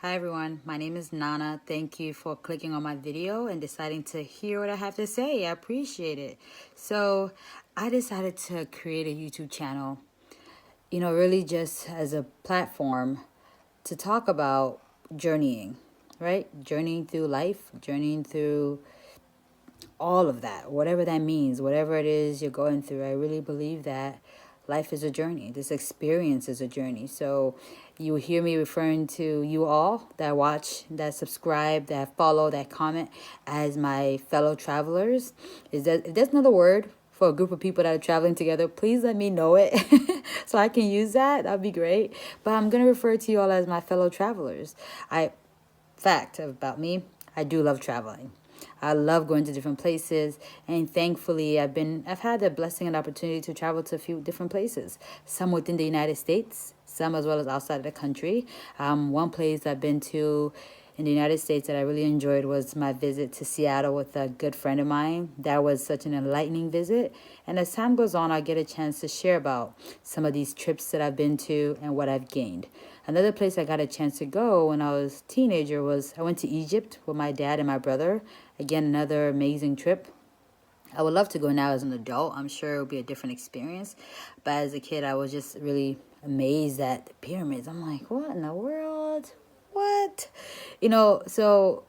Hi everyone, my name is Nana. Thank you for clicking on my video and deciding to hear what I have to say. I appreciate it. So I decided to create a YouTube channel, really just as a platform to talk about journeying, right? Journeying through life, journeying through all of that, whatever that means, whatever it is you're going through. I really believe that life is a journey. This experience is a journey. So you hear me referring to you all that watch, that subscribe, that follow, that comment as my fellow travelers. If there's another word for a group of people that are traveling together, please let me know it so I can use that. That'd be great. But I'm going to refer to you all as my fellow travelers. Fact about me, I do love traveling. I love going to different places, and thankfully I've had the blessing and opportunity to travel to a few different places, some within the United States, some as well as outside of the country. One place I've been to in the United States that I really enjoyed was my visit to Seattle with a good friend of mine. That was such an enlightening visit. And as time goes on, I get a chance to share about some of these trips that I've been to and what I've gained. Another place I got a chance to go when I was a teenager was I went to Egypt with my dad and my brother. Again, another amazing trip. I would love to go now as an adult. I'm sure it would be a different experience. But as a kid, I was just really amazed at the pyramids. I'm like, what in the world? What? So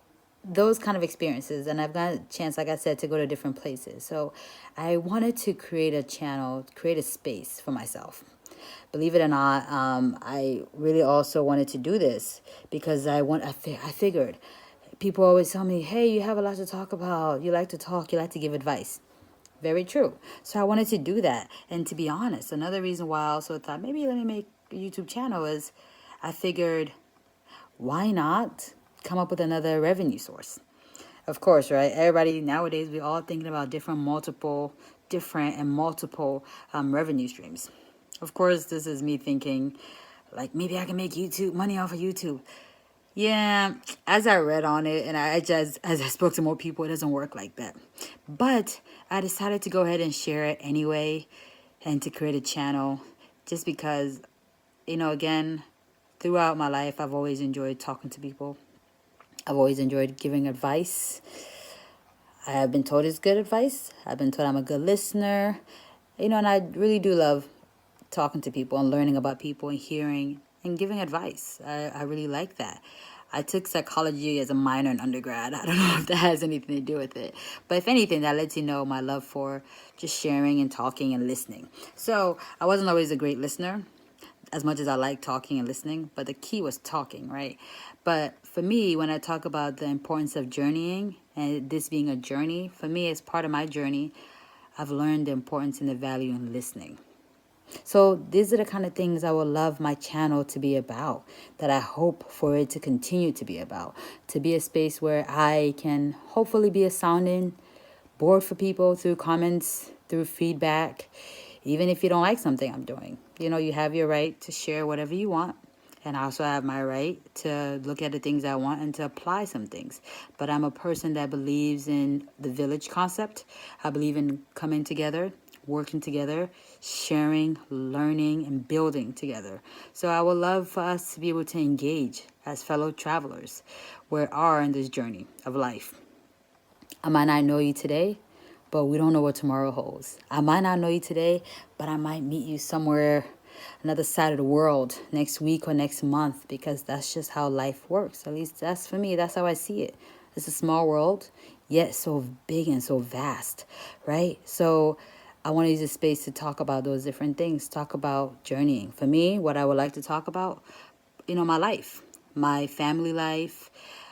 those kind of experiences. And I've got a chance, like I said, to go to different places. So I wanted to create a channel, create a space for myself. Believe it or not, I really also wanted to do this because I figured people always tell me, hey, you have a lot to talk about. You like to talk. You like to give advice. Very true. So I wanted to do that. And to be honest, another reason why I also thought maybe let me make a YouTube channel is I figured, why not come up with another revenue source? Of course, right? Everybody nowadays, we're all thinking about different and multiple revenue streams. Of course, this is me thinking, like, maybe I can make YouTube money off of YouTube. Yeah, as I read on it and as I spoke to more people, it doesn't work like that. But I decided to go ahead and share it anyway and to create a channel just because, again, throughout my life, I've always enjoyed talking to people. I've always enjoyed giving advice. I have been told it's good advice. I've been told I'm a good listener. And I really do love talking to people and learning about people and hearing and giving advice. I really like that. I took psychology as a minor in undergrad. I don't know if that has anything to do with it. But if anything, that lets you know my love for just sharing and talking and listening. So I wasn't always a great listener as much as I like talking and listening, but the key was talking, right? But for me, when I talk about the importance of journeying and this being a journey, for me, as part of my journey, I've learned the importance and the value in listening. So these are the kind of things I would love my channel to be about, that I hope for it to continue to be about, to be a space where I can hopefully be a sounding board for people through comments, through feedback, even if you don't like something I'm doing. You have your right to share whatever you want. And I also have my right to look at the things I want and to apply some things. But I'm a person that believes in the village concept. I believe in coming together, working together, sharing, learning, and building together. So I would love for us to be able to engage as fellow travelers where we are in this journey of life. I might not know you today, but we don't know what tomorrow holds. I might not know you today, but I might meet you somewhere another side of the world next week or next month, because that's just how life works. At least that's for me. That's how I see it. It's a small world, yet so big and so vast, right? So I want to use this space to talk about those different things, talk about journeying. For me, what I would like to talk about, my life, my family life.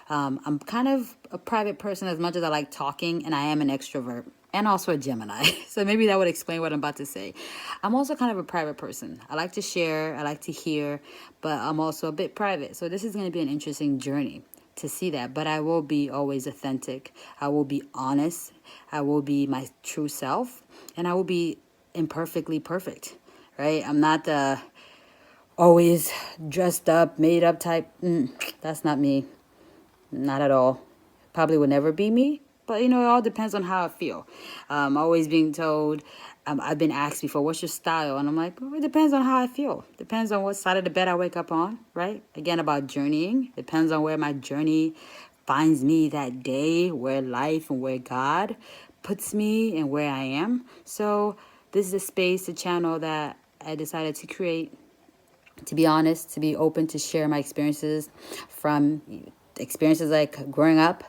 I'm kind of a private person as much as I like talking, and I am an extrovert and also a Gemini. So maybe that would explain what I'm about to say. I'm also kind of a private person. I like to share, I like to hear, but I'm also a bit private. So this is going to be an interesting journey to see that. But I will be always authentic. I will be honest. I will be my true self. And I will be imperfectly perfect, right? I'm not the always dressed up, made up type. That's not me. Not at all. Probably would never be me. But, it all depends on how I feel. Always being told I've been asked before, what's your style? And I'm like, well, it depends on how I feel. Depends on what side of the bed I wake up on, right? Again, about journeying. Depends on where my journey finds me that day, where life and where God puts me and where I am. So this is a space, a channel that I decided to create, to be honest, to be open to share my experiences, from experiences like growing up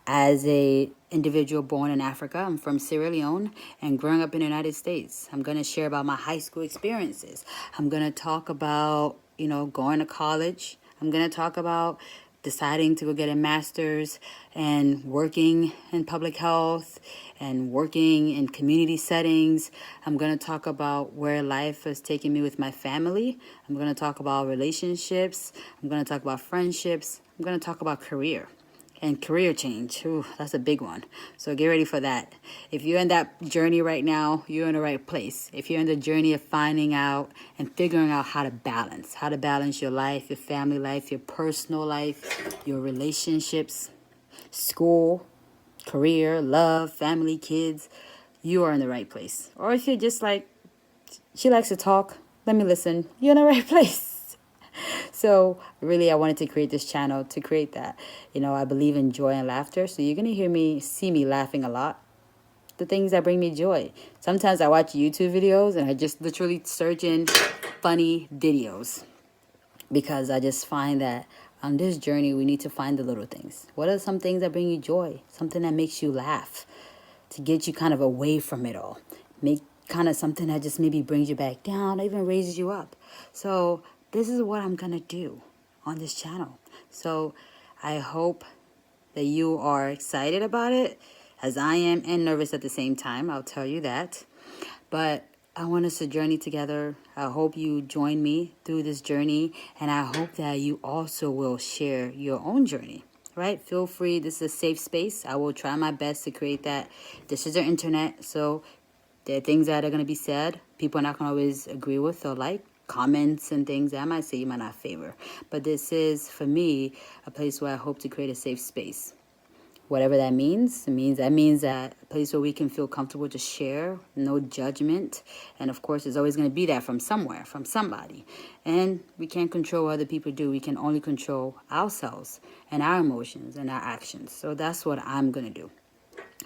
as a individual born in Africa. I'm from Sierra Leone, and growing up in the United States. I'm going to share about my high school experiences. I'm going to talk about, going to college. I'm going to talk about deciding to go get a master's and working in public health and working in community settings. I'm going to talk about where life has taken me with my family. I'm going to talk about relationships. I'm going to talk about friendships. I'm going to talk about career and career change. Ooh, that's a big one. So get ready for that. If you're in that journey right now, you're in the right place. If you're in the journey of finding out and figuring out how to balance your life, your family life, your personal life, your relationships, school, career, love, family, kids, you are in the right place. Or if you're just like, she likes to talk, let me listen, you're in the right place. So really, I wanted to create this channel to create that. I believe in joy and laughter. So you're going to see me laughing a lot. The things that bring me joy. Sometimes I watch YouTube videos and I just literally search in funny videos, because I just find that on this journey, we need to find the little things. What are some things that bring you joy? Something that makes you laugh, to get you kind of away from it all. Make kind of something that just maybe brings you back down, even raises you up. So this is what I'm going to do on this channel. So I hope that you are excited about it, as I am, and nervous at the same time. I'll tell you that. But I want us to journey together. I hope you join me through this journey, and I hope that you also will share your own journey. Right? Feel free. This is a safe space. I will try my best to create that. This is our internet, so there are things that are going to be said people are not going to always agree with or like. Comments and things that I might say you might not favor. But this is, for me, a place where I hope to create a safe space. Whatever that means, that means that a place where we can feel comfortable to share, no judgment. And of course, there's always going to be that from somewhere, from somebody. And we can't control what other people do. We can only control ourselves and our emotions and our actions. So that's what I'm going to do.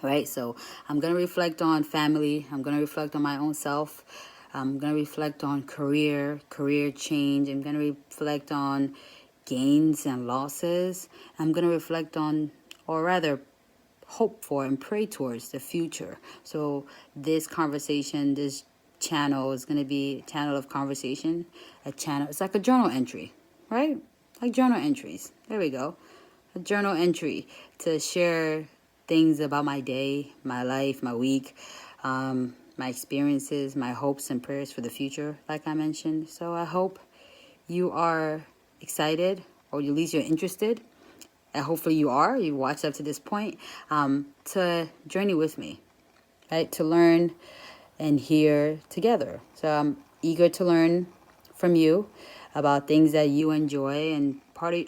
Right? So I'm going to reflect on family. I'm going to reflect on my own self. I'm going to reflect on career change. I'm going to reflect on gains and losses. I'm going to reflect on, or rather, hope for and pray towards the future. So this conversation, this channel is going to be a channel of conversation. It's like a journal entry, right? Like journal entries. There we go. A journal entry to share things about my day, my life, my week, my experiences, my hopes and prayers for the future, like I mentioned. So I hope you are excited, or at least you're interested. And hopefully you are. You watched up to this point, to journey with me, right? To learn and hear together. So I'm eager to learn from you about things that you enjoy and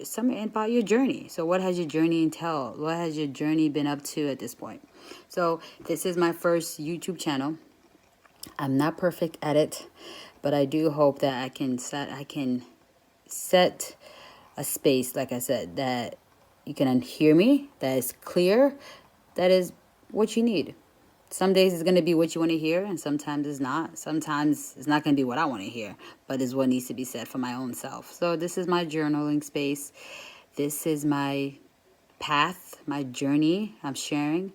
something about your journey. So what has your journey entailed? What has your journey been up to at this point? So this is my first YouTube channel. I'm not perfect at it, but I do hope that I can set a space, like I said, that you can hear me, that is clear, that is what you need. Some days it's going to be what you want to hear, and sometimes it's not. Sometimes it's not going to be what I want to hear, but it's what needs to be said for my own self. So this is my journaling space. This is my path, my journey I'm sharing,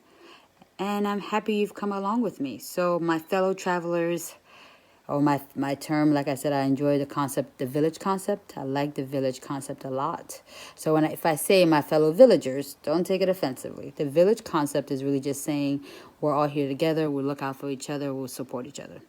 and I'm happy you've come along with me. So my fellow travelers, or my term, like I said, I enjoy the concept, the village concept. I like the village concept a lot. So if I say my fellow villagers, don't take it offensively. The village concept is really just saying we're all here together, we'll look out for each other, we'll support each other.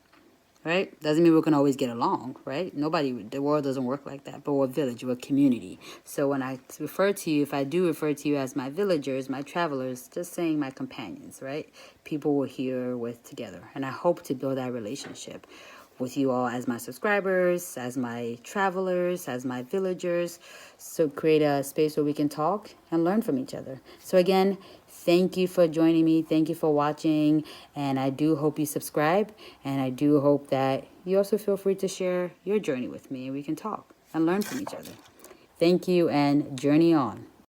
Right? Doesn't mean we can always get along, right? The world doesn't work like that. But we're a village, we're a community. So when I refer to you, if I do refer to you as my villagers, my travelers, just saying my companions, right? People we're here with together. And I hope to build that relationship with you all as my subscribers, as my travelers, as my villagers. So create a space where we can talk and learn from each other. So again, Thank you for joining me. Thank you for watching. And I do hope you subscribe. And I do hope that you also feel free to share your journey with me and we can talk and learn from each other. Thank you and journey on.